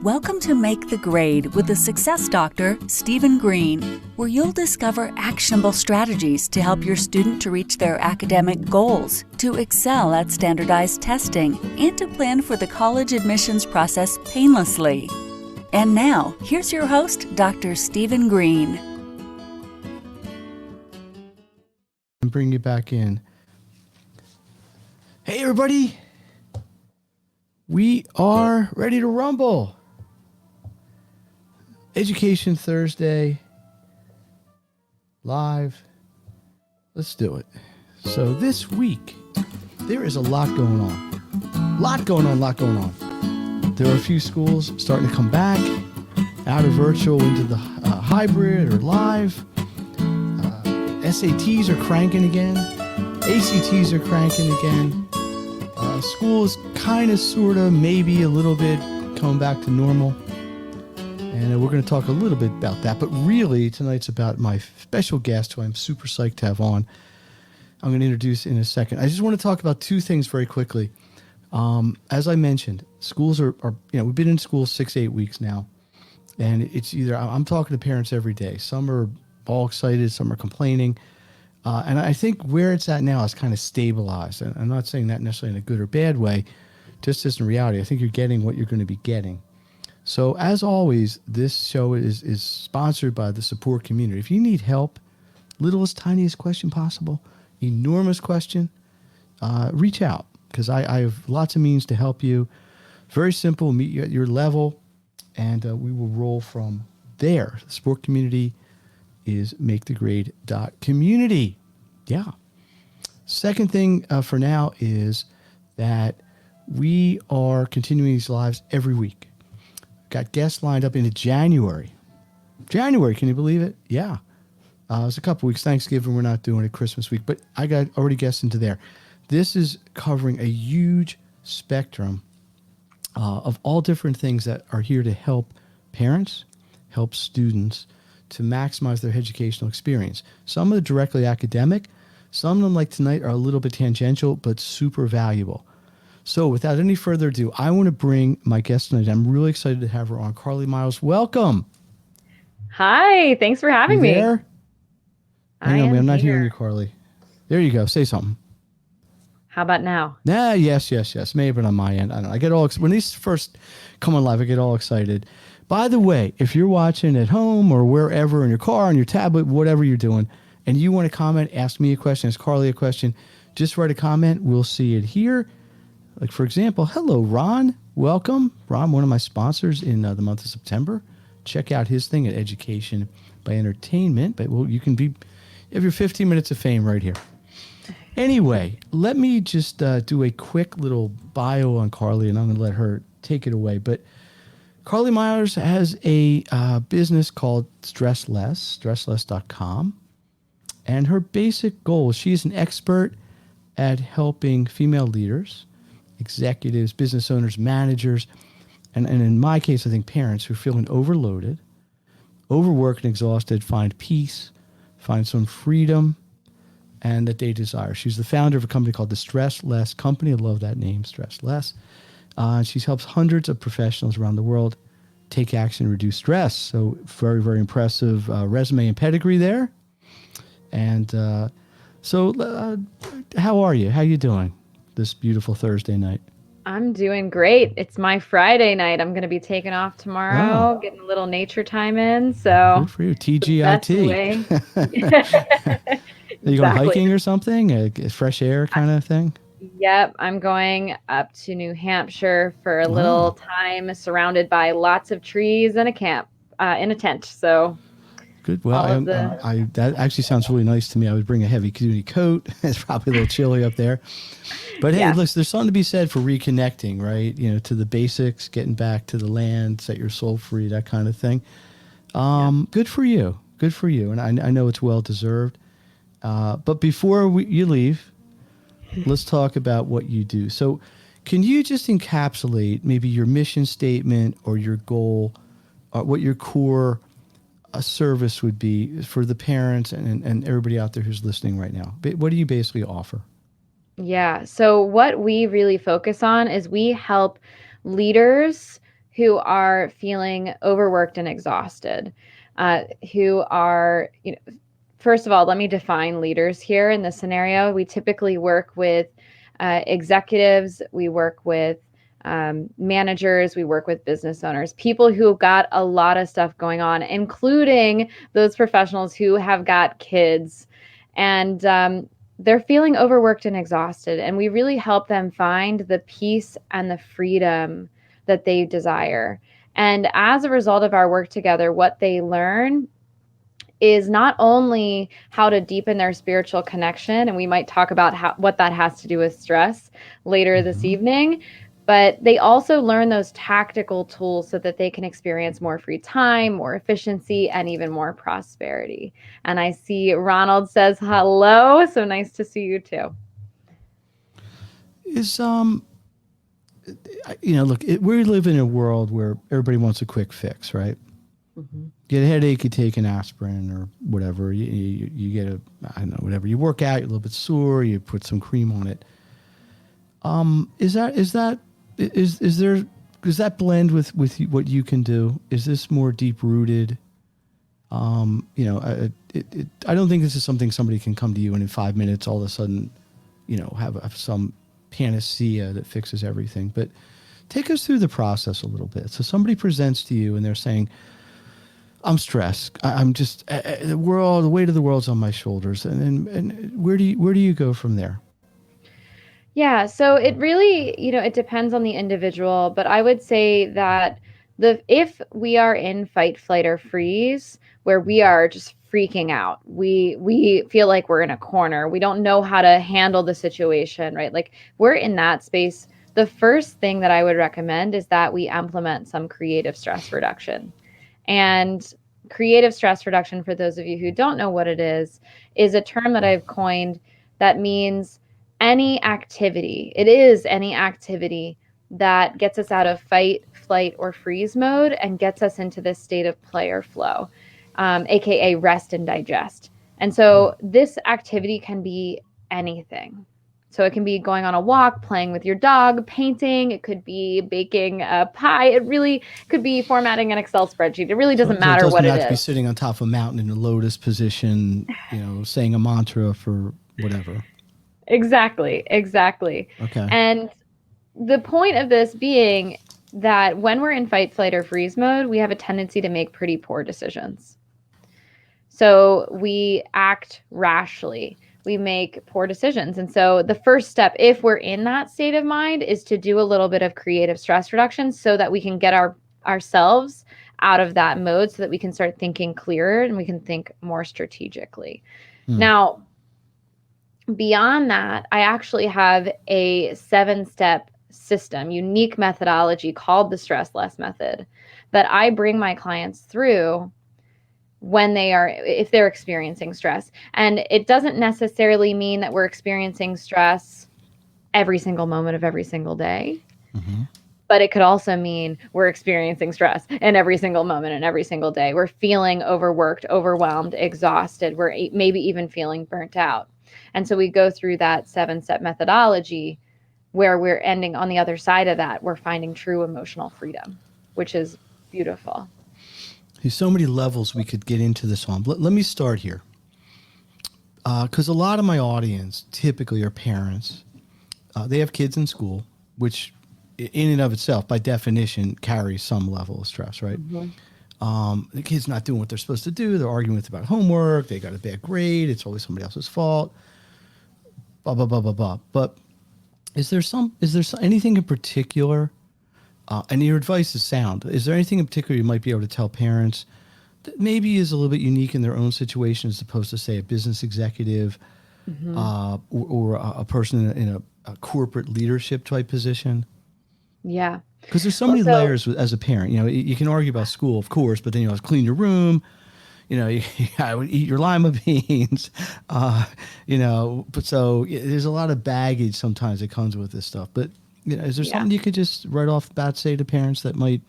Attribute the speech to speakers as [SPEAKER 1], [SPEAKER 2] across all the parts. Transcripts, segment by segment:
[SPEAKER 1] Welcome to Make the Grade with the Success Doctor, Stephen Green, where you'll discover actionable strategies to help your student to reach their academic goals, to excel at standardized testing, and to plan for the college admissions process painlessly. And now, here's your host, Dr. Stephen Green.
[SPEAKER 2] And bring you back in. Hey, everybody. We are ready to rumble. Education Thursday, live. Let's do it. So this week, there is a lot going on. Lot going on. There are a few schools starting to come back out of virtual into the hybrid or live. SATs are cranking again. ACTs are cranking again. School is kind of, sort of, maybe a little bit coming back to normal. And we're going to talk a little bit about that. But really, tonight's about my special guest, who I'm super psyched to have on. I'm going to introduce in a second. I just want to talk about two things very quickly. As I mentioned, schools are we've been in school 6-8 weeks now. And it's either, I'm talking to parents every day. Some are all excited, some are complaining. And I think where it's at now is kind of stabilized. And I'm not saying that necessarily in a good or bad way, just as in reality. I think you're getting what you're going to be getting. So as always, this show is sponsored by the support community. If you need help, littlest, tiniest question possible, enormous question, reach out, because I have lots of means to help you. Very simple, meet you at your level, and we will roll from there. The support community is makethegrade.community. Yeah. Second thing for now is that we are continuing these lives every week. Got guests lined up into January. January, can you believe it? Yeah. It's a couple weeks. Thanksgiving, we're not doing it. Christmas week. But I got already guests into there. This is covering a huge spectrum of all different things that are here to help parents, help students to maximize their educational experience. Some are directly academic. Some of them, like tonight, are a little bit tangential, but super valuable. So without any further ado, I want to bring my guest tonight. I'm really excited to have her on. Carlee Myers, welcome.
[SPEAKER 3] Hi, thanks for having me.
[SPEAKER 2] There? Hang on, I'm not hearing you, Carlee. There you go. Say something.
[SPEAKER 3] How about now?
[SPEAKER 2] Yes. Maybe, but on my end, I don't know. I get all when these first come on live, I get all excited. By the way, if you're watching at home or wherever, in your car, on your tablet, whatever you're doing, and you want to comment, ask me a question, ask Carlee a question, just write a comment. We'll see it here. Like, for example, hello, Ron. Welcome. Ron, one of my sponsors in the month of September. Check out his thing at Education by Entertainment. But you can be, have your 15 minutes of fame right here. Anyway, let me just do a quick little bio on Carlee, and I'm going to let her take it away. But Carlee Myers has a business called stressless.com. And her basic goal, she's an expert at helping female leaders, executives, business owners, managers, and in my case, I think parents who are feeling overloaded, overworked and exhausted, find peace, find some freedom, and that they desire. She's the founder of a company called the Stress Less Company. I love that name, Stress Less. She helps hundreds of professionals around the world take action and reduce stress. So very, very impressive resume and pedigree there. And so how are you? How you doing this beautiful Thursday night?
[SPEAKER 3] I'm doing great. It's my Friday night. I'm going to be taking off tomorrow, getting a little nature time in. So
[SPEAKER 2] good for you. TGIT. Are you going hiking or something? A fresh air kind of thing?
[SPEAKER 3] Yep. I'm going up to New Hampshire for a little time, surrounded by lots of trees and a camp in a tent. So
[SPEAKER 2] good. Well, that actually sounds really nice to me. I would bring a heavy duty coat. It's probably a little chilly up there. But hey, look, there's something to be said for reconnecting, right? You know, to the basics, getting back to the land, set your soul free, that kind of thing. Good for you. Good for you. And I know it's well deserved. But before you leave, let's talk about what you do. So can you just encapsulate maybe your mission statement or your goal, or what your core service would be for the parents and everybody out there who's listening right now? What do you basically offer?
[SPEAKER 3] Yeah. So what we really focus on is we help leaders who are feeling overworked and exhausted, who are, first of all, let me define leaders here in this scenario. We typically work with executives, we work with managers, we work with business owners, people who have got a lot of stuff going on, including those professionals who have got kids, and they're feeling overworked and exhausted. And we really help them find the peace and the freedom that they desire. And as a result of our work together, what they learn is not only how to deepen their spiritual connection, and we might talk about what that has to do with stress later this evening, but they also learn those tactical tools so that they can experience more free time, more efficiency, and even more prosperity. And I see Ronald says hello, so nice to see you too.
[SPEAKER 2] Is look, we live in a world where everybody wants a quick fix, right? Get a headache, you take an aspirin or whatever. You get I don't know, whatever. You work out, you're a little bit sore, you put some cream on it. Does that blend with what you can do? Is this more deep rooted? I don't think this is something somebody can come to you and in 5 minutes all of a sudden, have some panacea that fixes everything. But take us through the process a little bit. So somebody presents to you and they're saying, I'm stressed. I'm just the weight of the world's on my shoulders. And where do you go from there?
[SPEAKER 3] Yeah, so it really, it depends on the individual, but I would say that if we are in fight, flight, or freeze, where we are just freaking out, we feel like we're in a corner, we don't know how to handle the situation, right? Like we're in that space. The first thing that I would recommend is that we implement some creative stress reduction. And creative stress reduction, for those of you who don't know what it is a term that I've coined that means any activity that gets us out of fight, flight, or freeze mode and gets us into this state of play or flow, aka rest and digest. And so this activity can be anything. So it can be going on a walk, playing with your dog, painting. It could be baking a pie. It really could be formatting an Excel spreadsheet. It really doesn't matter what it is.
[SPEAKER 2] It doesn't have to be sitting on top of a mountain in a lotus position, saying a mantra for whatever.
[SPEAKER 3] Exactly.
[SPEAKER 2] Okay.
[SPEAKER 3] And the point of this being that when we're in fight, flight, or freeze mode, we have a tendency to make pretty poor decisions. So we act rashly. We make poor decisions. And so the first step, if we're in that state of mind, is to do a little bit of creative stress reduction so that we can get ourselves out of that mode so that we can start thinking clearer and we can think more strategically. Now, beyond that, I actually have a 7-step system, unique methodology called the Stress Less Method that I bring my clients through if they're experiencing stress. And it doesn't necessarily mean that we're experiencing stress every single moment of every single day. But it could also mean we're experiencing stress in every single moment and every single day. We're feeling overworked, overwhelmed, exhausted. We're maybe even feeling burnt out. And so we go through that 7-step methodology where we're ending on the other side of that. We're finding true emotional freedom, which is beautiful.
[SPEAKER 2] There's so many levels we could get into this on. Let me start here. Because a lot of my audience typically are parents. They have kids in school, which in and of itself, by definition, carries some level of stress, right? The kid's not doing what they're supposed to do. They're arguing about homework. They got a bad grade. It's always somebody else's fault. Blah, blah, blah, blah, blah. But is there anything in particular, and your advice is sound, is there anything in particular you might be able to tell parents that maybe is a little bit unique in their own situation as opposed to, say, a business executive or a person in a corporate leadership type position?
[SPEAKER 3] Yeah.
[SPEAKER 2] Because there's so many layers as a parent. You can argue about school, of course, but then you have to clean your room. You gotta eat your lima beans. But so there's a lot of baggage sometimes that comes with this stuff. But is there something you could just right off the bat say to parents that might,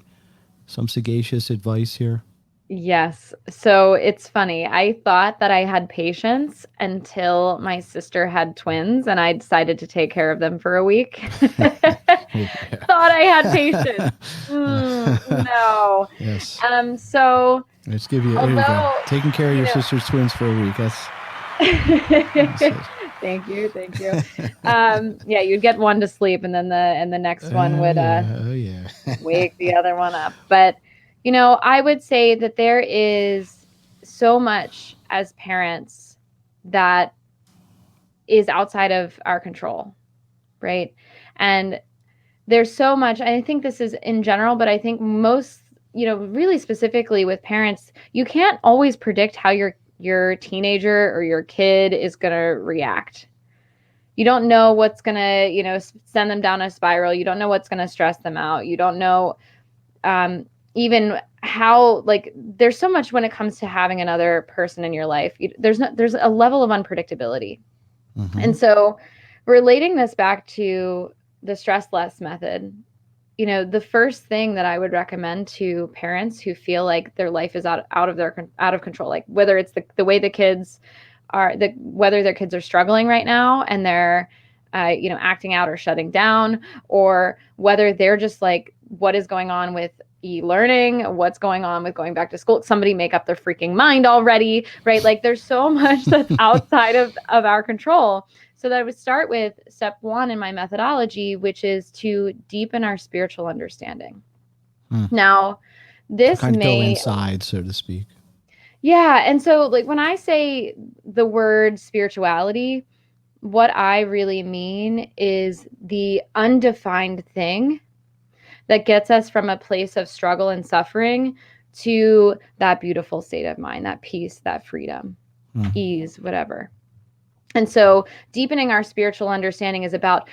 [SPEAKER 2] some sagacious advice here?
[SPEAKER 3] Yes. So it's funny. I thought that I had patience until my sister had twins and I decided to take care of them for a week. Thought I had patience. No.
[SPEAKER 2] Yes.
[SPEAKER 3] So
[SPEAKER 2] Let's give you, there you go.
[SPEAKER 3] although,
[SPEAKER 2] Taking care of your sister's twins for a week. That's it.
[SPEAKER 3] Thank you. Yeah, you'd get one to sleep and then the next one would wake the other one up. But I would say that there is so much as parents that is outside of our control, right? And there's so much, I think this is in general, but I think most, really specifically with parents, you can't always predict how your teenager or your kid is going to react. You don't know what's going to, send them down a spiral. You don't know what's going to stress them out. You don't know even how, there's so much when it comes to having another person in your life. There's a level of unpredictability. Mm-hmm. And so relating this back to the stress less method, the first thing that I would recommend to parents who feel like their life is out of control, like whether it's the way the kids are, whether their kids are struggling right now and they're acting out or shutting down, or whether they're just like, what is going on with e-learning, what's going on with going back to school, somebody make up their freaking mind already, right? Like there's so much that's outside of our control. So that I would start with step 1 in my methodology, which is to deepen our spiritual understanding. Now, this
[SPEAKER 2] kind of go inside, so to speak.
[SPEAKER 3] Yeah. And so when I say the word spirituality, what I really mean is the undefined thing that gets us from a place of struggle and suffering to that beautiful state of mind, that peace, that freedom, ease, whatever. And so deepening our spiritual understanding is about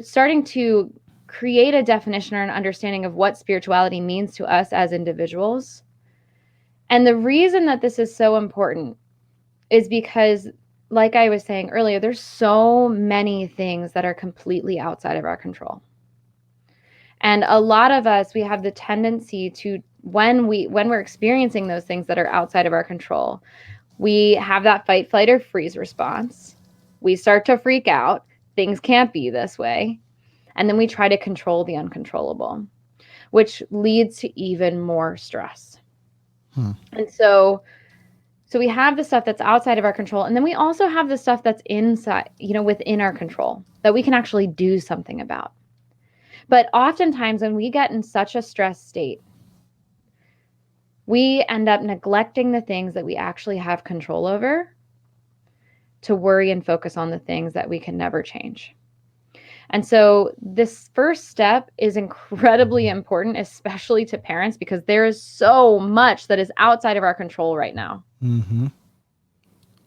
[SPEAKER 3] starting to create a definition or an understanding of what spirituality means to us as individuals. And the reason that this is so important is because, like I was saying earlier, there's so many things that are completely outside of our control. And a lot of us, we have the tendency to, when we're experiencing those things that are outside of our control, we have that fight, flight, or freeze response. We start to freak out. Things can't be this way. And then we try to control the uncontrollable, which leads to even more stress. And so we have the stuff that's outside of our control. And then we also have the stuff that's inside, within our control that we can actually do something about. But oftentimes when we get in such a stress state, we end up neglecting the things that we actually have control over to worry and focus on the things that we can never change. And so this first step is incredibly important, especially to parents, because there is so much that is outside of our control right now. Mm-hmm.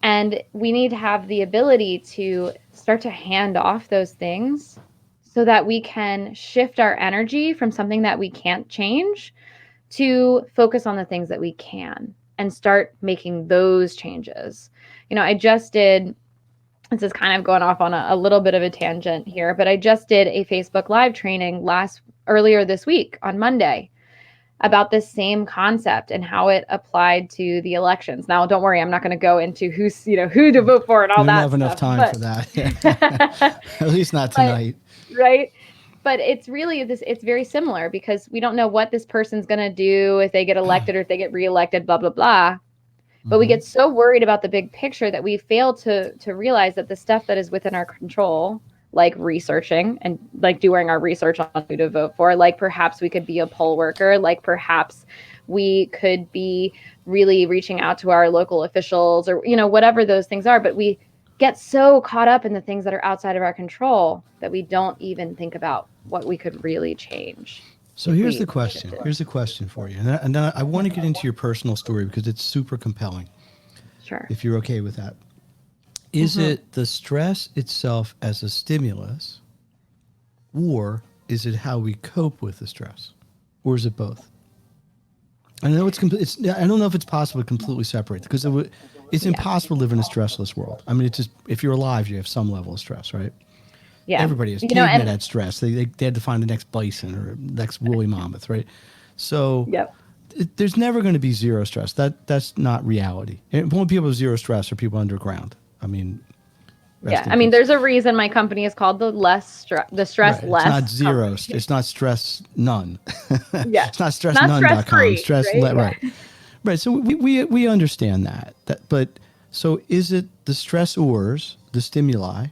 [SPEAKER 3] And we need to have the ability to start to hand off those things so that we can shift our energy from something that we can't change to focus on the things that we can and start making those changes. I just did, this is kind of going off on a little bit of a tangent here, but I just did a Facebook Live training earlier this week on Monday about this same concept and how it applied to the elections. Now, don't worry, I'm not going to go into who to vote for and all that.
[SPEAKER 2] We don't have enough time for that. At least not tonight.
[SPEAKER 3] Right. But it's really it's very similar because we don't know what this person's going to do if they get elected or if they get reelected, blah, blah, blah. But we get so worried about the big picture that we fail to realize that the stuff that is within our control, like researching and like doing our research on who to vote for, like perhaps we could be a poll worker, like perhaps we could be really reaching out to our local officials or, whatever those things are. But we get so caught up in the things that are outside of our control that we don't even think about what we could really change.
[SPEAKER 2] So here's the question. Here's the question for you. And then I want to get into your personal story because it's super compelling.
[SPEAKER 3] Sure.
[SPEAKER 2] If you're okay with that. Is it the stress itself as a stimulus, or is it how we cope with the stress? Or is it both? I know I don't know if it's possible to completely separate because it's impossible to live in a stressless world. I mean, it's just, if you're alive, you have some level of stress, right?
[SPEAKER 3] Yeah.
[SPEAKER 2] Everybody has. Cavemen had stress. They had to find the next bison or next woolly mammoth, right? So there's never going to be zero stress. That's not reality. And only people with zero stress are people underground. I mean,
[SPEAKER 3] Yeah, I mean, there's a reason my company is called the stress
[SPEAKER 2] Right.
[SPEAKER 3] less.
[SPEAKER 2] It's not zero.
[SPEAKER 3] Company.
[SPEAKER 2] It's not stress none.
[SPEAKER 3] Yeah,
[SPEAKER 2] It's not
[SPEAKER 3] not stress
[SPEAKER 2] stressnone.com.
[SPEAKER 3] free,
[SPEAKER 2] Stress
[SPEAKER 3] right?
[SPEAKER 2] right. Right. So we understand that. But so is it the stressors, the stimuli,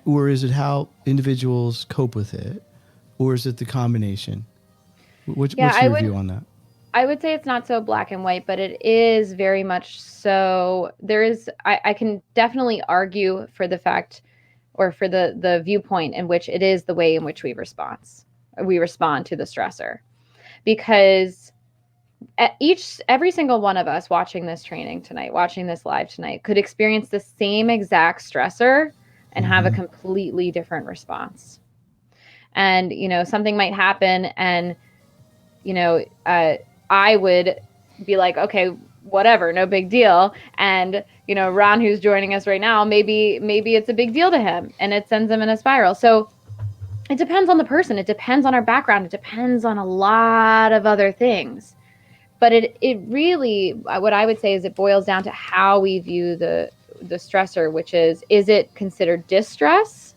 [SPEAKER 2] or is it how individuals cope with it, or is it the combination?
[SPEAKER 3] Yeah,
[SPEAKER 2] What's your view on that?
[SPEAKER 3] I would say it's not so black and white, but it is very much so. There is, I can definitely argue for the fact or for the viewpoint in which it is the way in which we respond to the stressor. Because every single one of us watching this training tonight, watching this live tonight, could experience the same exact stressor and have a completely different response. And, something might happen and, I would be like, okay, whatever, no big deal. And, Ron, who's joining us right now, maybe it's a big deal to him and it sends him in a spiral. So it depends on the person. It depends on our background. It depends on a lot of other things. But it really, what I would say is it boils down to how we view the stressor, which is it considered distress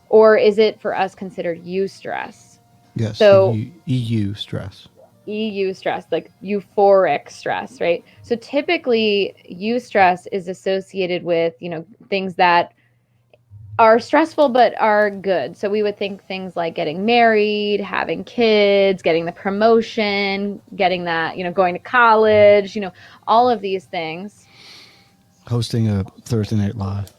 [SPEAKER 3] or is it for us considered eustress?
[SPEAKER 2] Yes.
[SPEAKER 3] So
[SPEAKER 2] EU stress.
[SPEAKER 3] EU stress, like euphoric stress, right? So typically eustress is associated with, things that are stressful but are good. So we would think things like getting married, having kids, getting the promotion, getting that, going to college, all of these things.
[SPEAKER 2] Hosting a Thursday Night Live.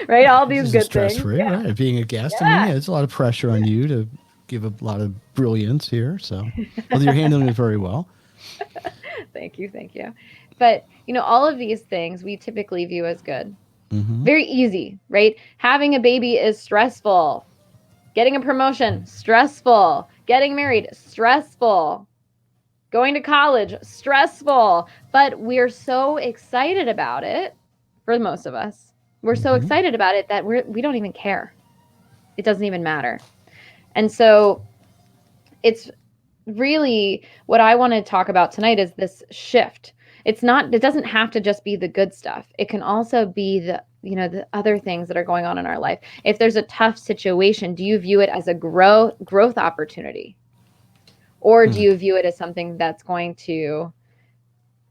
[SPEAKER 3] Right? All these
[SPEAKER 2] This
[SPEAKER 3] good
[SPEAKER 2] is stress
[SPEAKER 3] things.
[SPEAKER 2] free,
[SPEAKER 3] Yeah.
[SPEAKER 2] right? Being a guest.
[SPEAKER 3] Yeah.
[SPEAKER 2] I mean, it's a lot of pressure on you to give a lot of brilliance here. So, well, you're handling it very well.
[SPEAKER 3] Thank you. But, all of these things we typically view as good. Very easy, right? Having a baby is stressful. Getting a promotion, stressful. Getting married, stressful. Going to college, stressful. But we're so excited about it, for most of us. We're so excited about it that we don't even care. It doesn't even matter. And so it's really what I want to talk about tonight is this shift. It doesn't have to just be the good stuff. It can also be the other things that are going on in our life. If there's a tough situation, do you view it as a growth opportunity? Or do you view it as something that's going to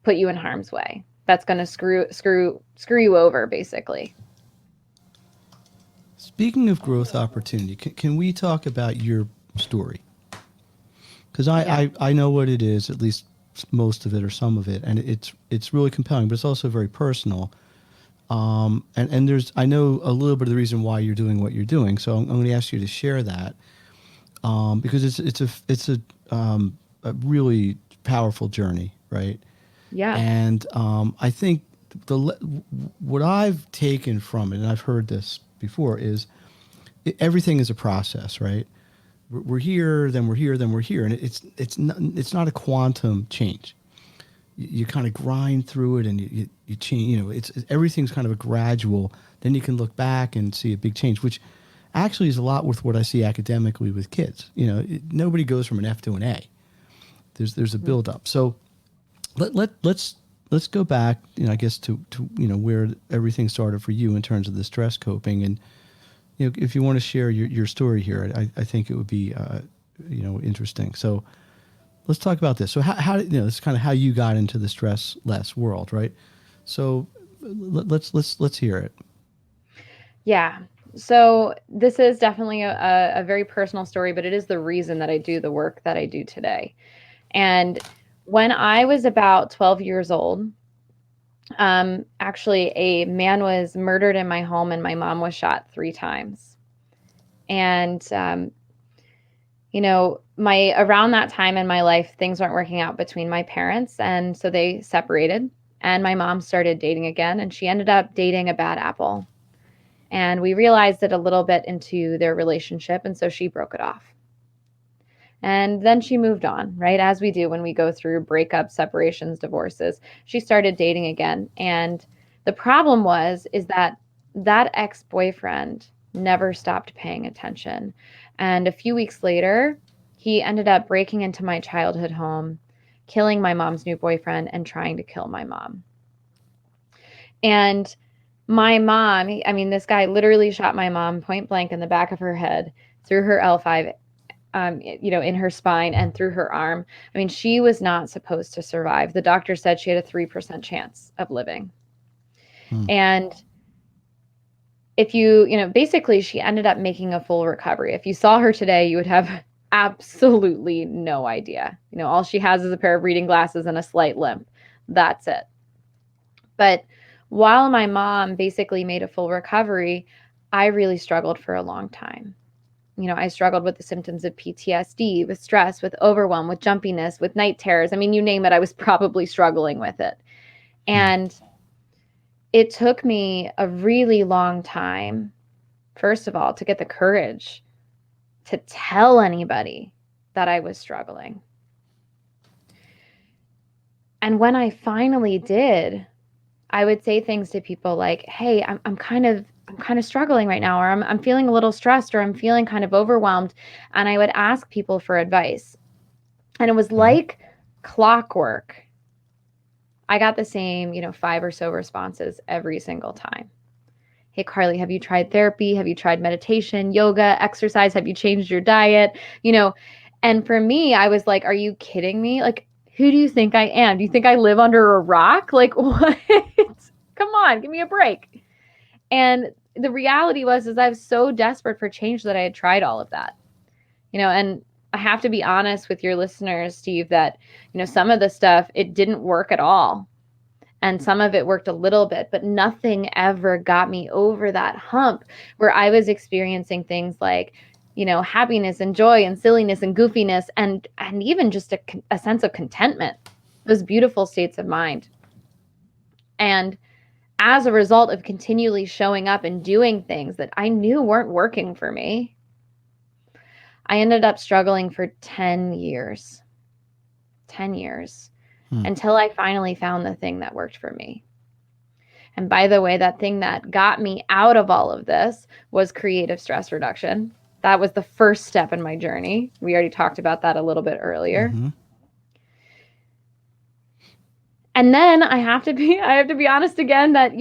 [SPEAKER 3] put you in harm's way? That's going to screw you over, basically.
[SPEAKER 2] Speaking of growth opportunity, can we talk about your story? Because I know what it is, at least most of it or some of it, and it's really compelling, but it's also very personal. And there's, I know a little bit of the reason why you're doing what you're doing, so I'm going to ask you to share that, because it's a really powerful journey, right?
[SPEAKER 3] Yeah.
[SPEAKER 2] And I think what I've taken from it, and I've heard this before, is everything is a process, right? We're here, then we're here, then we're here, and it's not a quantum change. You kind of grind through it, and you change. It's everything's kind of a gradual. Then you can look back and see a big change, which actually is a lot with what I see academically with kids. Nobody goes from an F to an A. There's a build up. So let's go back. I guess to where everything started for you in terms of the stress coping, and if you want to share your story here, I think it would be interesting. So let's talk about this. So how this is kind of how you got into the stress less world, right? So let's hear it.
[SPEAKER 3] Yeah. So this is definitely a very personal story, but it is the reason that I do the work that I do today. And when I was about 12 years old, actually a man was murdered in my home and my mom was shot 3 times. And, around that time in my life, things weren't working out between my parents. And so they separated and my mom started dating again, and she ended up dating a bad apple. And we realized it a little bit into their relationship. And so she broke it off. And then she moved on, right? As we do when we go through breakups, separations, divorces. She started dating again. And the problem is that ex-boyfriend never stopped paying attention. And a few weeks later, he ended up breaking into my childhood home, killing my mom's new boyfriend, and trying to kill my mom. And my mom, I mean, this guy literally shot my mom point blank in the back of her head, through her L5, in her spine and through her arm. I mean, she was not supposed to survive. The doctor said she had a 3% chance of living. And if basically she ended up making a full recovery. If you saw her today, you would have absolutely no idea. All she has is a pair of reading glasses and a slight limp. That's it. But while my mom basically made a full recovery, I really struggled for a long time. I struggled with the symptoms of PTSD, with stress, with overwhelm, with jumpiness, with night terrors. I mean, you name it, I was probably struggling with it. And it took me a really long time, first of all, to get the courage to tell anybody that I was struggling. And when I finally did, I would say things to people like, hey, I'm kind of struggling right now, or I'm feeling a little stressed, or I'm feeling kind of overwhelmed. And I would ask people for advice. And it was like clockwork. I got the same, 5 or so responses every single time. Hey, Carlee, have you tried therapy? Have you tried meditation, yoga, exercise? Have you changed your diet? And for me, I was like, are you kidding me? Like, who do you think I am? Do you think I live under a rock? Like, what? Come on, give me a break. And the reality was I was so desperate for change that I had tried all of that. And I have to be honest with your listeners, Steve, that, some of the stuff, it didn't work at all. And some of it worked a little bit, but nothing ever got me over that hump where I was experiencing things like, happiness and joy and silliness and goofiness and even just a sense of contentment, those beautiful states of mind. And as a result of continually showing up and doing things that I knew weren't working for me, I ended up struggling for 10 years. 10 years. Until I finally found the thing that worked for me. And by the way, that thing that got me out of all of this was creative stress reduction. That was the first step in my journey. We already talked about that a little bit earlier. And then I have to be honest again that,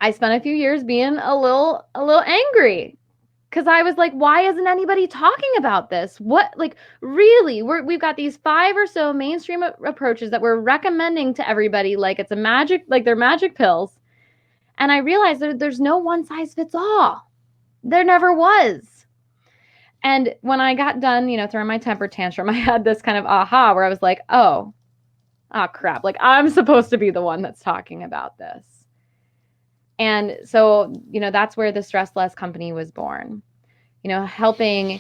[SPEAKER 3] I spent a few years being a little angry. Because I was like, why isn't anybody talking about this? What, like, really? We've got these 5 or so mainstream approaches that we're recommending to everybody, like it's a magic, like they're magic pills. And I realized that there's no one size fits all. There never was. And when I got done, throwing my temper tantrum, I had this kind of aha where I was like, oh crap. Like, I'm supposed to be the one that's talking about this. And so, that's where the Stress Less Company was born, helping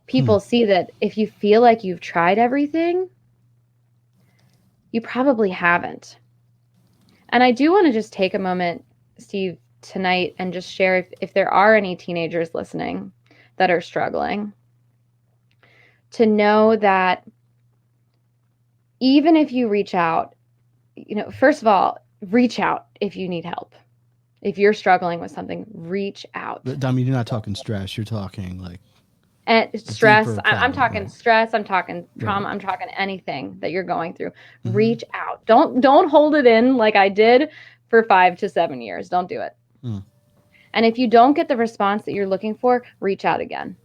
[SPEAKER 3] people see that if you feel like you've tried everything, you probably haven't. And I do want to just take a moment, Steve, tonight and just share if there are any teenagers listening that are struggling, to know that even if you reach out, first of all, reach out if you need help. If you're struggling with something, reach out.
[SPEAKER 2] But, I mean, you're not talking stress. You're talking like
[SPEAKER 3] stress.
[SPEAKER 2] Problem,
[SPEAKER 3] I'm talking
[SPEAKER 2] right?
[SPEAKER 3] Stress. I'm talking trauma. Right. I'm talking anything that you're going through. Reach out. Don't hold it in like I did for 5 to 7 years. Don't do it. And if you don't get the response that you're looking for, reach out again,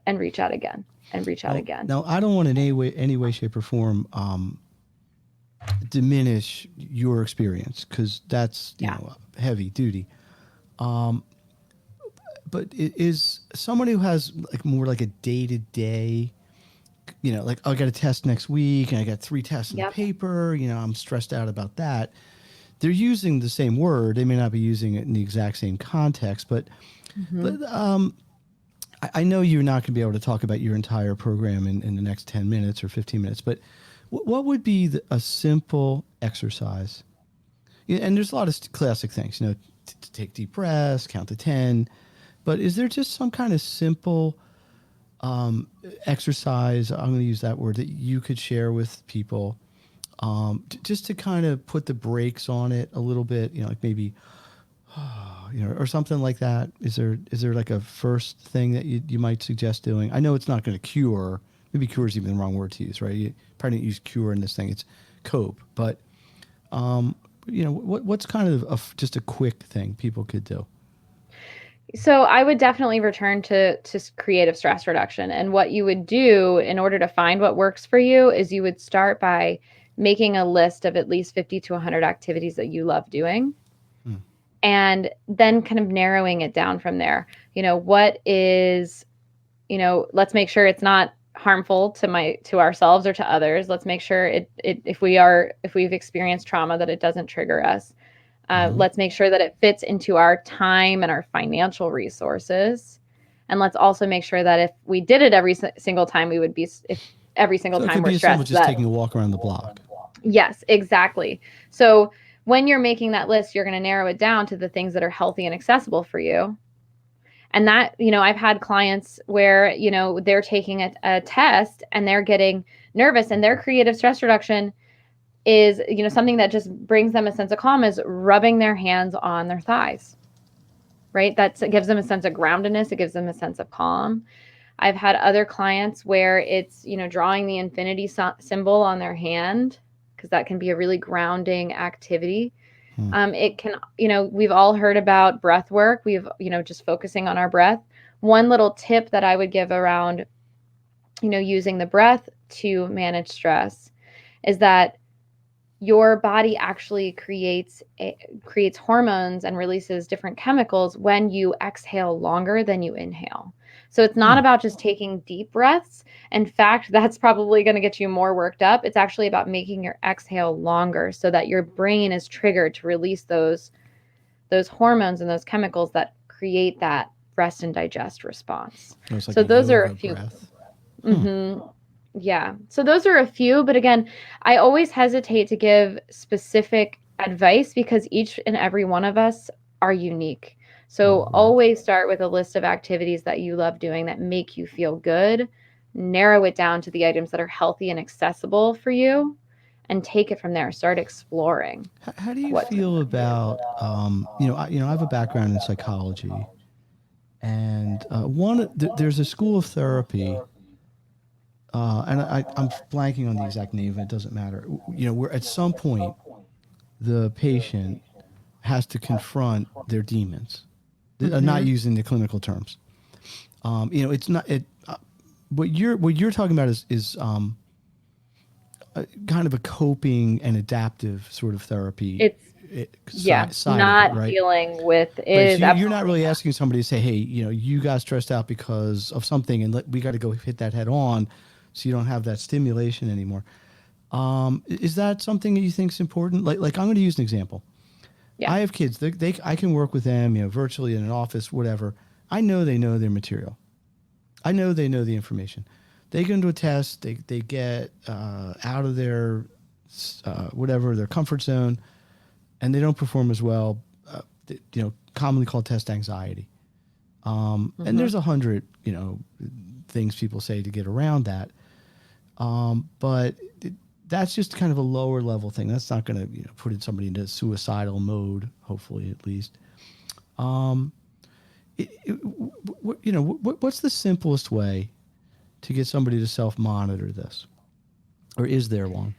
[SPEAKER 3] and reach out again, and reach out again.
[SPEAKER 2] Now, I don't want in any way, shape, or form diminish your experience, because that's heavy duty. But it is somebody who has more like a day-to-day, like, oh, I got a test next week and I got 3 tests in the paper, I'm stressed out about that. They're using the same word. They may not be using it in the exact same context, but I know you're not going to be able to talk about your entire program in the next 10 minutes or 15 minutes, but what would be a simple exercise? And there's a lot of classic things, to take deep breaths, count to 10. But is there just some kind of simple exercise, I'm going to use that word, that you could share with people just to kind of put the brakes on it a little bit, like maybe, or something like that? Is there like a first thing that you might suggest doing? I know it's not going to cure. Maybe cure is even the wrong word to use, right? You probably didn't use cure in this thing. It's cope. But what's kind of just a quick thing people could do?
[SPEAKER 3] So I would definitely return to creative stress reduction. And what you would do in order to find what works for you is you would start by making a list of at least 50 to 100 activities that you love doing. And then kind of narrowing it down from there. What is, let's make sure it's not harmful to ourselves or to others. Let's make sure if we've experienced trauma, that it doesn't trigger us. Let's make sure that it fits into our time and our financial resources. And let's also make sure that if we did it every single time, we would be, if every single time we're stressed.
[SPEAKER 2] Just taking a walk around the block.
[SPEAKER 3] Yes, exactly. So when you're making that list, you're going to narrow it down to the things that are healthy and accessible for you. And that, I've had clients where, they're taking a test and they're getting nervous, and their creative stress reduction is, something that just brings them a sense of calm is rubbing their hands on their thighs, right? It gives them a sense of groundedness. It gives them a sense of calm. I've had other clients where it's, drawing the infinity symbol on their hand, because that can be a really grounding activity. It can, we've all heard about breath work. We've, just focusing on our breath. One little tip that I would give around, using the breath to manage stress is that your body actually creates hormones and releases different chemicals when you exhale longer than you inhale. So it's not about just taking deep breaths. In fact, that's probably going to get you more worked up. It's actually about making your exhale longer so that your brain is triggered to release those hormones and those chemicals that create that rest and digest response.
[SPEAKER 2] Like
[SPEAKER 3] so those are a few. Yeah. So those are a few. But again, I always hesitate to give specific advice because each and every one of us are unique. So always start with a list of activities that you love doing that make you feel good. Narrow it down to the items that are healthy and accessible for you, and take it from there. Start exploring.
[SPEAKER 2] How do you feel about, I have a background in psychology, and there's a school of therapy, and I'm blanking on the exact name, it doesn't matter. Where at some point the patient has to confront their demons. Not using the clinical terms. It's not it. What you're talking about is kind of a coping and adaptive sort of therapy.
[SPEAKER 3] Not
[SPEAKER 2] right?
[SPEAKER 3] dealing with
[SPEAKER 2] it. So you're not really asking somebody to say, hey, you got stressed out because of something, and we got to go hit that head on, so you don't have that stimulation anymore. Is that something that you think is important? Like I'm going to use an example. Yeah. I have kids. I can work with them, virtually in an office, whatever. I know they know their material. I know they know the information. They go into a test. They get out of their their comfort zone, and they don't perform as well. Commonly called test anxiety. And there's 100 things people say to get around that. But that's just kind of a lower level thing. That's not going to put somebody into suicidal mode, hopefully at least. What's the simplest way to get somebody to self-monitor this? Or is there one?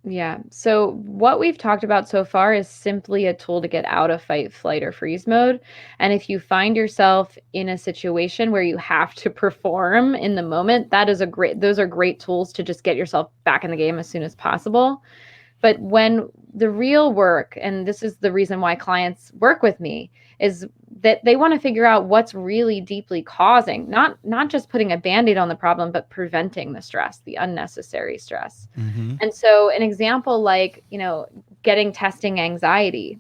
[SPEAKER 3] Yeah. So what we've talked about so far is simply a tool to get out of fight, flight, or freeze mode. And if you find yourself in a situation where you have to perform in the moment, those are great tools to just get yourself back in the game as soon as possible. But when the real work, and this is the reason why clients work with me, is that they want to figure out what's really deeply causing, not just putting a Band-Aid on the problem, but preventing the stress, the unnecessary stress. And so an example like, getting testing anxiety,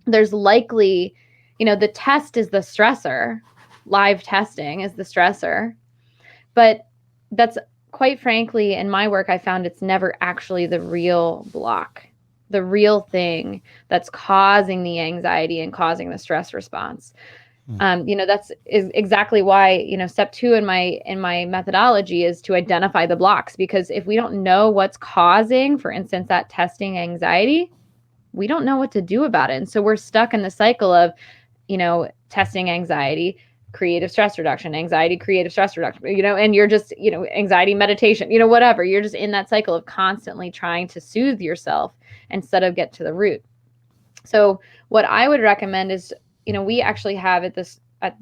[SPEAKER 3] there's likely, the test is the stressor, live testing is the stressor, but that's quite frankly, in my work, I found it's never actually the real block, the real thing that's causing the anxiety and causing the stress response. That's exactly why, step 2 in my methodology is to identify the blocks, because if we don't know what's causing, for instance, that testing anxiety, we don't know what to do about it. And so we're stuck in the cycle of, testing anxiety, creative stress reduction, anxiety, creative stress reduction, and you're just, anxiety, meditation, whatever. You're just in that cycle of constantly trying to soothe yourself instead of get to the root. So what I would recommend is, we actually have at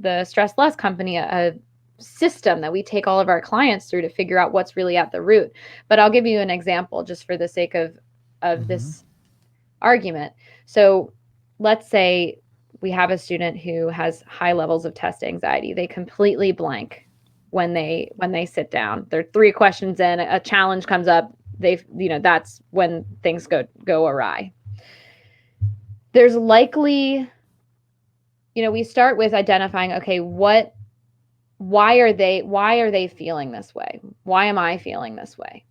[SPEAKER 3] the Stress Less company, a system that we take all of our clients through to figure out what's really at the root. But I'll give you an example just for the sake of this argument. So let's say we have a student who has high levels of test anxiety. They completely blank when they sit down. They're 3 questions in, a challenge comes up. That's when things go awry. There's likely, we start with identifying, okay, why are they feeling this way? Why am I feeling this way?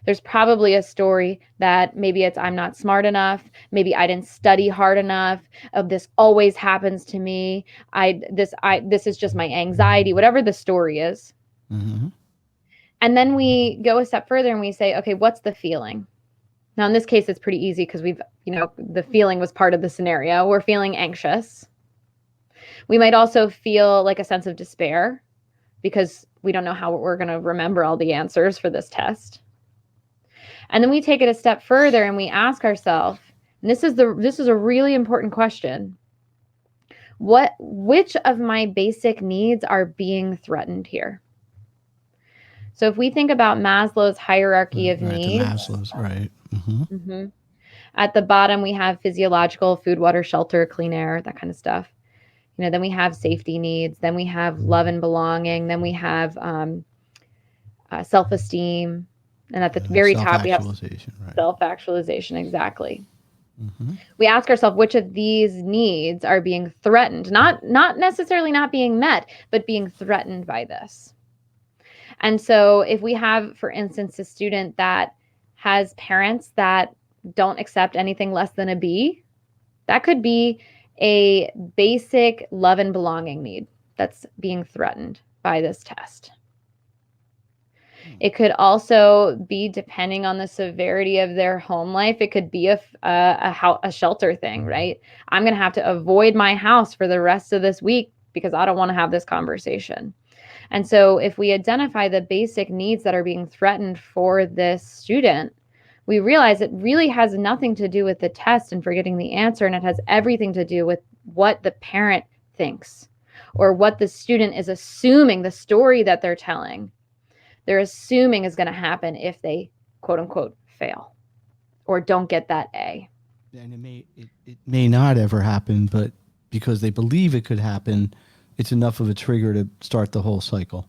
[SPEAKER 3] There's probably a story that maybe it's I'm not smart enough. Maybe I didn't study hard enough. This always happens to me. This is just my anxiety, whatever the story is.
[SPEAKER 2] Mm-hmm.
[SPEAKER 3] And then we go a step further and we say, okay, what's the feeling? Now, in this case, it's pretty easy because the feeling was part of the scenario. We're feeling anxious. We might also feel like a sense of despair because we don't know how we're going to remember all the answers for this test. And then we take it a step further and we ask ourselves, and this is a really important question. Which of my basic needs are being threatened here? So if we think about Maslow's hierarchy of needs,
[SPEAKER 2] Maslow's, right. Mm-hmm.
[SPEAKER 3] At the bottom, we have physiological, food, water, shelter, clean air, that kind of stuff. Then we have safety needs. Then we have love and belonging. Then we have self-esteem. And at the very top, we have self-actualization. Exactly. Mm-hmm. We ask ourselves which of these needs are being threatened, not necessarily not being met, but being threatened by this. And so if we have, for instance, a student that has parents that don't accept anything less than a B, that could be a basic love and belonging need that's being threatened by this test. It could also be, depending on the severity of their home life, it could be a shelter thing, right? I'm going to have to avoid my house for the rest of this week because I don't want to have this conversation. And so if we identify the basic needs that are being threatened for this student, we realize it really has nothing to do with the test and forgetting the answer, and it has everything to do with what the parent thinks or what the student is assuming, the story that they're telling. They're assuming is going to happen if they, quote unquote, fail or don't get that A.
[SPEAKER 2] And it may not ever happen, but because they believe it could happen, it's enough of a trigger to start the whole cycle.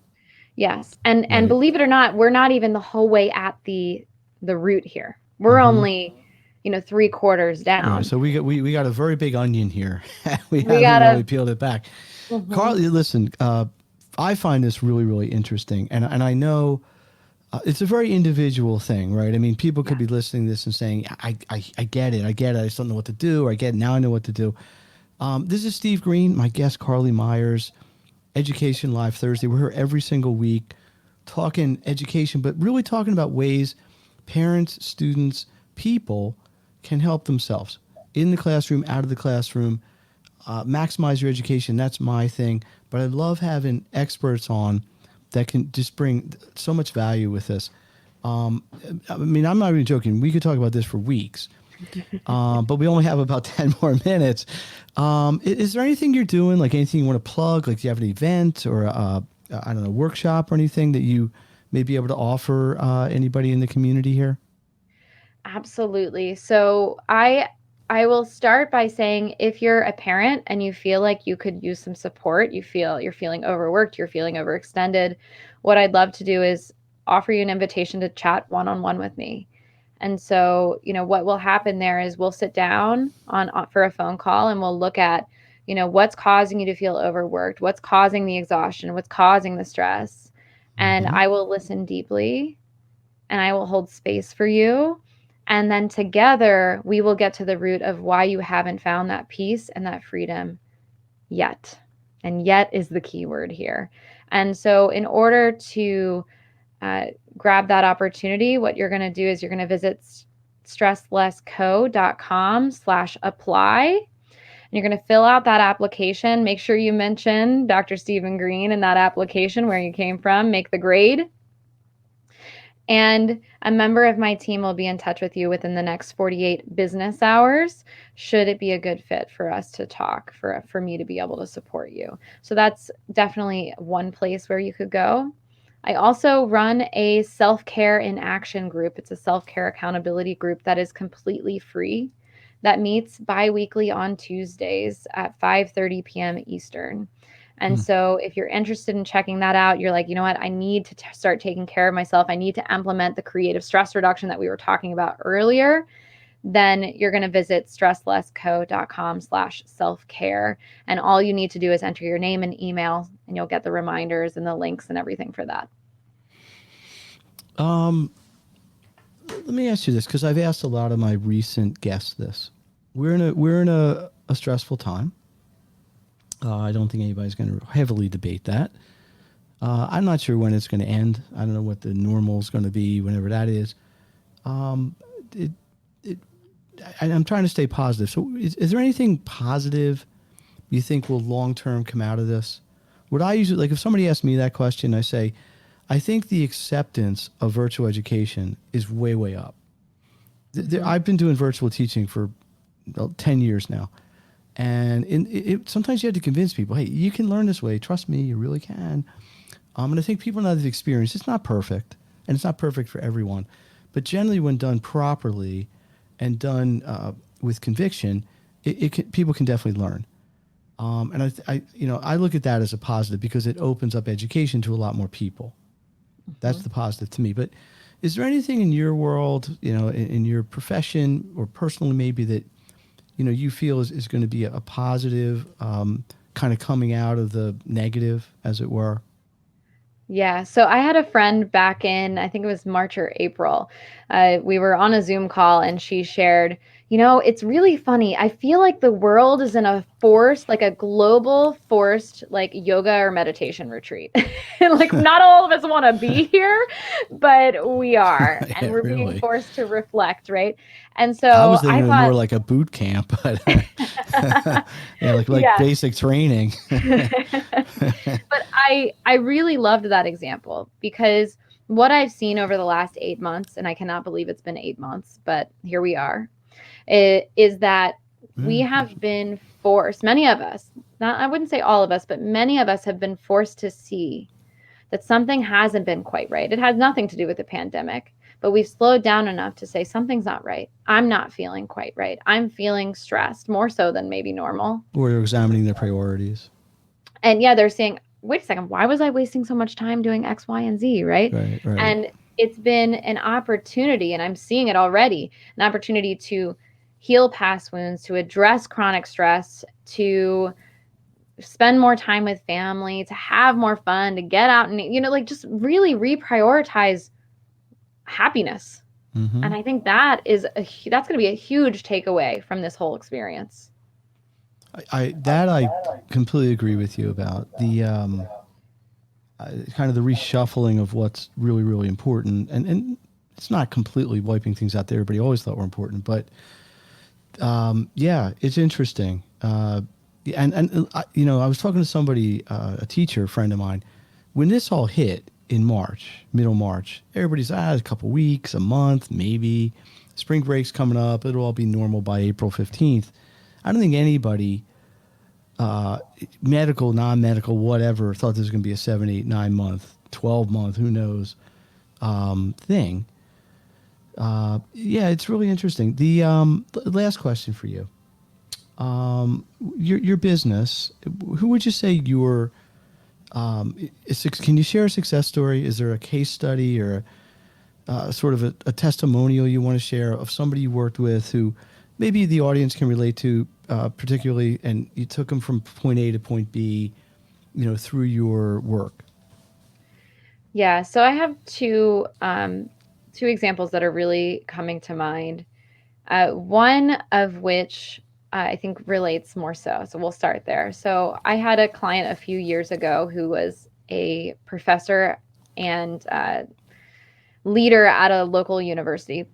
[SPEAKER 3] Yes. And believe it or not, we're not even the whole way at the root here. We're only, 3/4 down.
[SPEAKER 2] Right, so we got a very big onion here. we haven't really peeled it back. Mm-hmm. Carlee, listen, I find this really, really interesting. And I know it's a very individual thing, right? I mean, people could be listening to this and saying, I get it. I just don't know what to do. Or I get it. Now I know what to do. This is Steve Green, my guest, Carlee Myers, Education Live Thursday. We're here every single week talking education, but really talking about ways parents, students, people can help themselves in the classroom, out of the classroom, maximize your education. That's my thing. But I love having experts on that can just bring so much value with this. I mean, I'm not even joking. We could talk about this for weeks, but we only have about 10 more minutes. Is there anything you're doing, like anything you want to plug? Like, do you have an event or a workshop or anything that you may be able to offer anybody in the community here?
[SPEAKER 3] Absolutely. So I will start by saying, if you're a parent and you feel like you could use some support, you're feeling overworked, you're feeling overextended, what I'd love to do is offer you an invitation to chat one-on-one with me. And so, what will happen there is we'll sit down for a phone call and we'll look at, what's causing you to feel overworked, what's causing the exhaustion, what's causing the stress. And I will listen deeply and I will hold space for you. And then together we will get to the root of why you haven't found that peace and that freedom yet. And yet is the key word here. And so in order to grab that opportunity, what you're going to do is you're going to visit stresslessco.com/apply. you're going to fill out that application. Make sure you mention Dr. Stephen Green in that application, where you came from, make the grade. And a member of my team will be in touch with you within the next 48 business hours, should it be a good fit for us to talk, for me to be able to support you. So that's definitely one place where you could go. I also run a self-care in action group. It's a self-care accountability group that is completely free, that meets bi-weekly on Tuesdays at 5:30 p.m. Eastern. And so if you're interested in checking that out, you're like, you know what, I need to start taking care of myself, I need to implement the creative stress reduction that we were talking about earlier, then you're going to visit stresslessco.com/self-care. And all you need to do is enter your name and email, and you'll get the reminders and the links and everything for that.
[SPEAKER 2] Let me ask you this, because I've asked a lot of my recent guests this. We're in a stressful time. I don't think anybody's going to heavily debate that. I'm not sure when it's going to end. I don't know what the normal is going to be, whenever that is. I'm trying to stay positive. So is there anything positive you think will long-term come out of this? What I usually, like, if somebody asks me that question, I say, I think the acceptance of virtual education is way, way up. I've been doing virtual teaching for 10 years now. And sometimes you have to convince people, hey, you can learn this way. Trust me, you really can. And I think people now that have experienced, it's not perfect, and it's not perfect for everyone. But generally, when done properly and done with conviction, people can definitely learn. And I look at that as a positive, because it opens up education to a lot more people. That's the positive to me. But is there anything in your world, in your profession or personally maybe, that you feel is going to be a positive, kind of coming out of the negative, as it were?
[SPEAKER 3] Yeah. So I had a friend back in, I think it was March or April. We were on a Zoom call, and she shared, it's really funny. I feel like the world is in a forced, like a global forced, like yoga or meditation retreat. Like, not all of us want to be here, but we are. And we're
[SPEAKER 2] really
[SPEAKER 3] being forced to reflect, right? And so
[SPEAKER 2] I was thinking
[SPEAKER 3] thought,
[SPEAKER 2] more like a boot camp, but like basic training.
[SPEAKER 3] But I really loved that example, because what I've seen over the last 8 months, and I cannot believe it's been 8 months, but here we are, is that we have been forced, many of us, I wouldn't say all of us, but many of us have been forced to see that something hasn't been quite right. It has nothing to do with the pandemic, but we've slowed down enough to say something's not right. I'm not feeling quite right. I'm feeling stressed, more so than maybe normal.
[SPEAKER 2] Or you're examining their priorities.
[SPEAKER 3] And yeah, they're saying, wait a second, why was I wasting so much time doing X, Y, and Z, right?
[SPEAKER 2] Right.
[SPEAKER 3] And it's been an opportunity, and I'm seeing it already, an opportunity to heal past wounds, to address chronic stress, to spend more time with family, to have more fun, to get out and, just really reprioritize happiness.
[SPEAKER 2] Mm-hmm.
[SPEAKER 3] And I think that's going to be a huge takeaway from this whole experience.
[SPEAKER 2] I completely agree with you about the kind of the reshuffling of what's really, really important. And it's not completely wiping things out that everybody always thought were important, but it's interesting. I was talking to somebody, a teacher, a friend of mine, when this all hit in March, middle March, everybody's a couple weeks, a month, maybe. Spring break's coming up. It'll all be normal by April 15th. I don't think anybody, medical, non-medical, whatever, thought this was going to be a 7, 8, 9 month, 12 month, who knows, thing. It's really interesting. The last question for you. Your business, who would you say your, can you share a success story? Is there a case study or sort of a testimonial you want to share of somebody you worked with who maybe the audience can relate to, particularly, and you took them from point A to point B, through your work?
[SPEAKER 3] Yeah. So I have two examples that are really coming to mind. One of which I think relates more so. So we'll start there. So I had a client a few years ago who was a professor and leader at a local university,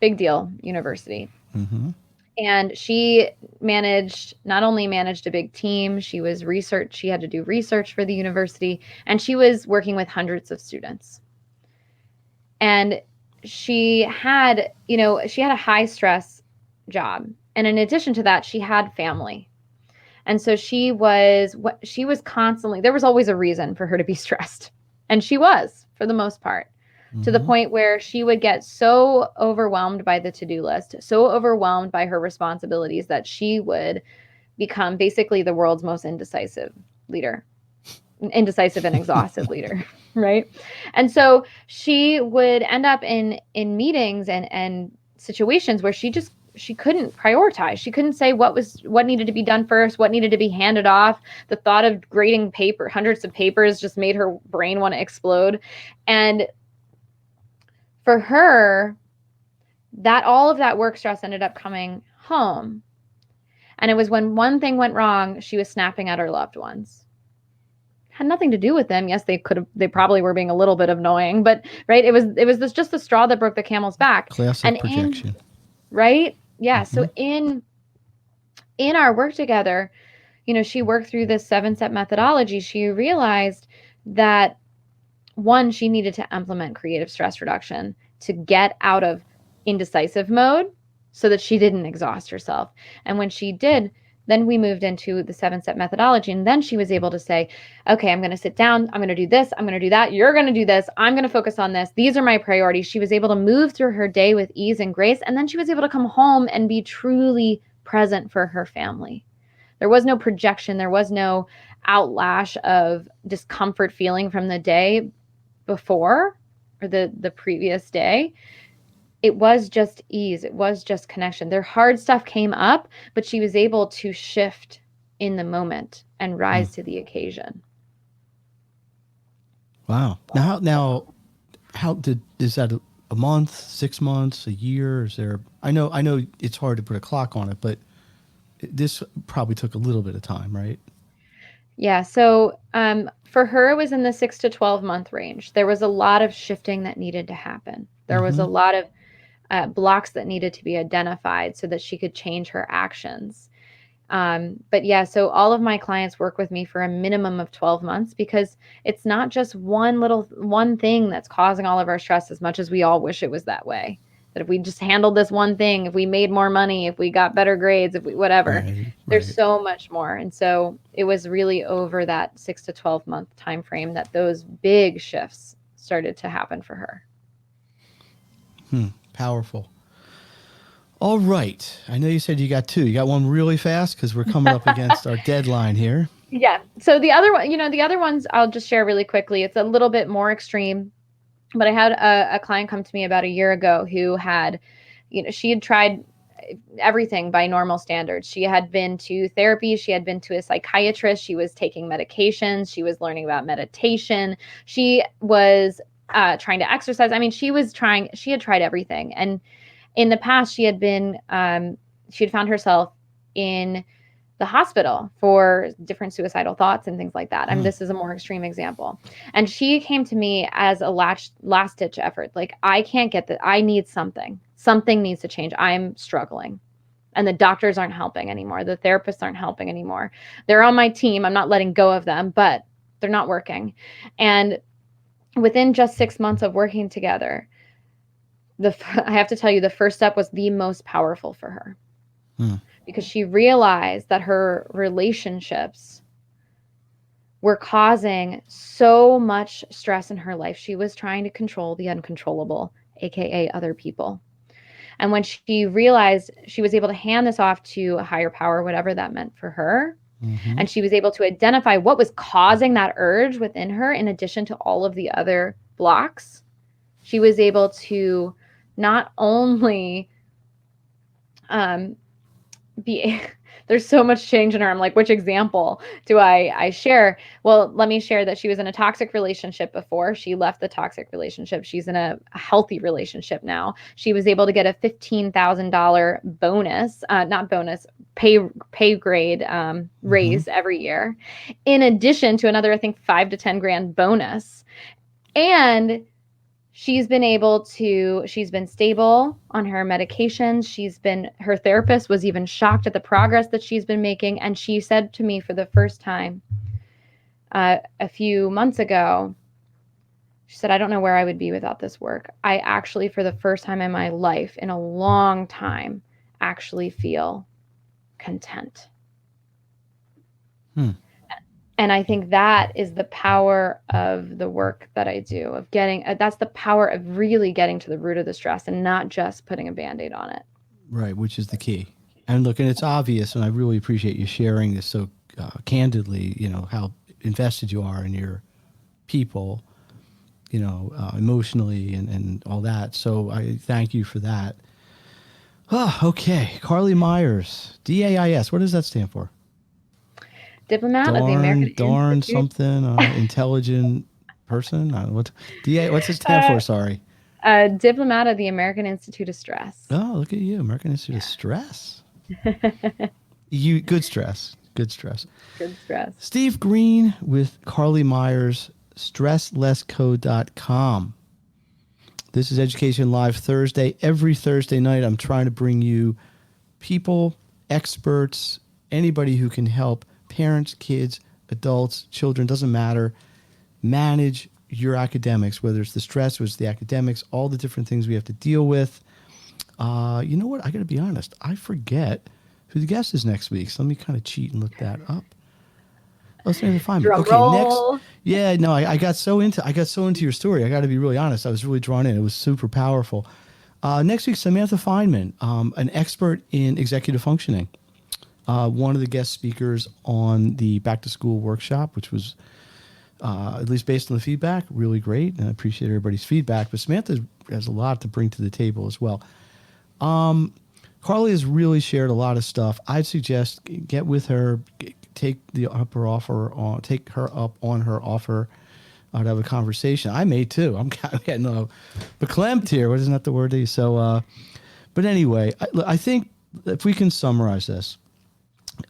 [SPEAKER 3] big deal university.
[SPEAKER 2] Mm-hmm.
[SPEAKER 3] And she not only managed a big team, she had to do research for the university, and she was working with hundreds of students. And she had a high stress job. And in addition to that, she had family. And so she was constantly, there was always a reason for her to be stressed. And she was, for the most part, to the point where she would get so overwhelmed by the to-do list, so overwhelmed by her responsibilities, that she would become basically the world's most indecisive and exhausted leader, right? And so she would end up in meetings and situations where she couldn't prioritize. She couldn't say what needed to be done first, what needed to be handed off. The thought of grading hundreds of papers just made her brain want to explode. And for her, all of that work stress ended up coming home. And it was when one thing went wrong, she was snapping at her loved ones. Had nothing to do with them. Yes, they probably were being a little bit annoying, but right, it was just the straw that broke the camel's back.
[SPEAKER 2] Classic projection.
[SPEAKER 3] Right? Yeah. So in our work together, she worked through this 7-step methodology. She realized that, one, she needed to implement creative stress reduction to get out of indecisive mode so that she didn't exhaust herself. And when she did, then we moved into the 7-step methodology. And then she was able to say, okay, I'm going to sit down. I'm going to do this. I'm going to do that. You're going to do this. I'm going to focus on this. These are my priorities. She was able to move through her day with ease and grace. And then she was able to come home and be truly present for her family. There was no projection. There was no outlash of discomfort feeling from the day before or the previous day. It was just ease. It was just connection. Their hard stuff came up, but she was able to shift in the moment and rise to the occasion.
[SPEAKER 2] Wow. Now, is that a month, 6 months, a year? Is there? I know it's hard to put a clock on it, but this probably took a little bit of time, right?
[SPEAKER 3] Yeah. So for her, it was in the 6 to 12 month range. There was a lot of shifting that needed to happen. There was a lot of blocks that needed to be identified so that she could change her actions. But yeah, so all of my clients work with me for a minimum of 12 months because it's not just one thing that's causing all of our stress, as much as we all wish it was that way. That if we just handled this one thing, if we made more money, if we got better grades, if we whatever, there's so much more. And so it was really over that 6 to 12 month time frame that those big shifts started to happen for her.
[SPEAKER 2] Powerful. All right. I know you said you got 2. You got one really fast because we're coming up against our deadline here.
[SPEAKER 3] Yeah. So the other one, the other ones I'll just share really quickly. It's a little bit more extreme, but I had a client come to me about a year ago who had, she had tried everything by normal standards. She had been to therapy. She had been to a psychiatrist. She was taking medications. She was learning about meditation. She was trying to exercise. I mean, she had tried everything. And in the past, she had found herself in the hospital for different suicidal thoughts and things like that. I mean, this is a more extreme example. And she came to me as a last ditch effort. Like, I can't get that. I need something. Something needs to change. I'm struggling. And the doctors aren't helping anymore. The therapists aren't helping anymore. They're on my team. I'm not letting go of them, but they're not working. And within just 6 months of working together, I have to tell you, the first step was the most powerful for her. Because she realized that her relationships were causing so much stress in her life. She was trying to control the uncontrollable, aka other people. And when she realized, she was able to hand this off to a higher power, whatever that meant for her. And she was able to identify what was causing that urge within her, in addition to all of the other blocks. She was able to not only there's so much change in her. I'm like, which example do I share? Well, let me share that she was in a toxic relationship before. She left the toxic relationship. She's in a healthy relationship now. She was able to get a $15,000 bonus, not bonus, pay grade raise every year, in addition to another, I think, $5,000 to $10,000 bonus. And she's been stable on her medications. Her therapist was even shocked at the progress that she's been making. And she said to me for the first time a few months ago, she said, I don't know where I would be without this work. I actually, for the first time in my life, in a long time, actually feel content. And I think that is the power of the work that I do, that's the power of really getting to the root of the stress and not just putting a Band-Aid on it.
[SPEAKER 2] Right, which is the key. And look, and it's obvious, and I really appreciate you sharing this so candidly, how invested you are in your people, emotionally and all that. So I thank you for that. Oh, okay. Carlee Myers, DAIS. What does that stand for?
[SPEAKER 3] Diplomat of the American Institute.
[SPEAKER 2] Something, intelligent person. What's it stand for? Sorry.
[SPEAKER 3] Diplomat of the American Institute of Stress.
[SPEAKER 2] Oh, look at you. American Institute of Stress. Good stress. Good stress. Steve Green with Carlee Myers, stresslessco.com. This is Education Live Thursday. Every Thursday night, I'm trying to bring you people, experts, anybody who can help parents, kids, adults, children, doesn't matter, manage your academics, whether it's the stress or it's the academics, all the different things we have to deal with. You know what? I got to be honest. I forget who the guest is next week. So let me kind of cheat and look that up. Let's maybe find me. Okay,
[SPEAKER 3] roll.
[SPEAKER 2] Next. Yeah, no, I got so into your story. I got to be really honest. I was really drawn in. It was super powerful. Next week, Samantha Feynman, an expert in executive functioning. One of the guest speakers on the back to school workshop, which was, at least based on the feedback, really great. And I appreciate everybody's feedback. But Samantha has a lot to bring to the table as well. Carlee has really shared a lot of stuff. I'd suggest get with her, take her up on her offer to have a conversation. I may too. I'm getting beklempt here. What isn't that the word? So, but anyway, I think if we can summarize this,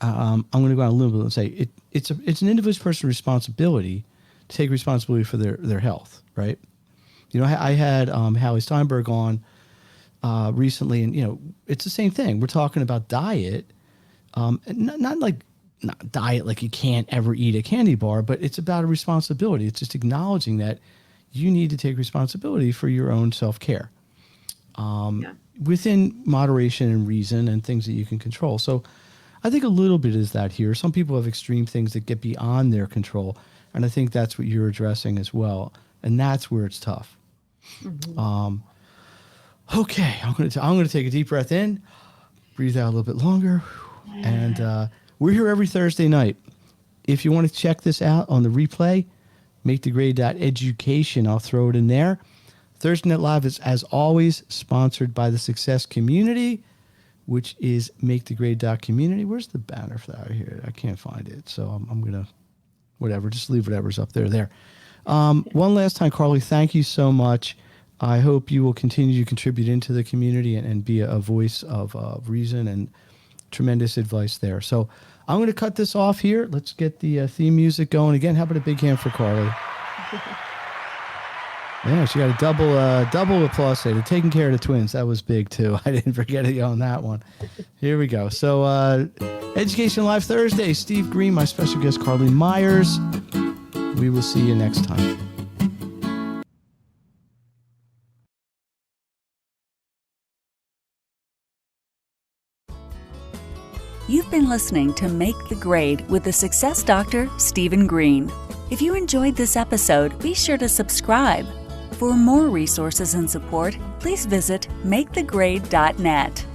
[SPEAKER 2] I'm going to go on a little bit and say it's an individual person's responsibility to take responsibility for their health, right? I had Hallie Steinberg on recently, and it's the same thing. We're talking about diet, not diet like you can't ever eat a candy bar, but it's about a responsibility. It's just acknowledging that you need to take responsibility for your own self-care within moderation and reason and things that you can control. So I think a little bit is that here. Some people have extreme things that get beyond their control, and I think that's what you're addressing as well, and that's where it's tough. Mm-hmm. Okay, I'm going to take a deep breath in, breathe out a little bit longer, and we're here every Thursday night. If you want to check this out on the replay, makethegrade.education. I'll throw it in there. Thursday Night Live is, as always, sponsored by the Success Community, which is makethegrade.community. Where's the banner for that here? I can't find it, so I'm going to, just leave whatever's up there. One last time, Carlee, thank you so much. I hope you will continue to contribute into the community and be a voice of reason and tremendous advice there. So I'm going to cut this off here. Let's get the theme music going again. How about a big hand for Carlee? Yeah, she got a double applause today. Taking care of the twins. That was big too. I didn't forget you on that one. Here we go. So Education Live Thursday. Steve Green, my special guest, Carlee Myers. We will see you next time.
[SPEAKER 1] You've been listening to Make the Grade with the Success Doctor, Stephen Green. If you enjoyed this episode, be sure to subscribe. For more resources and support, please visit makethegrade.net.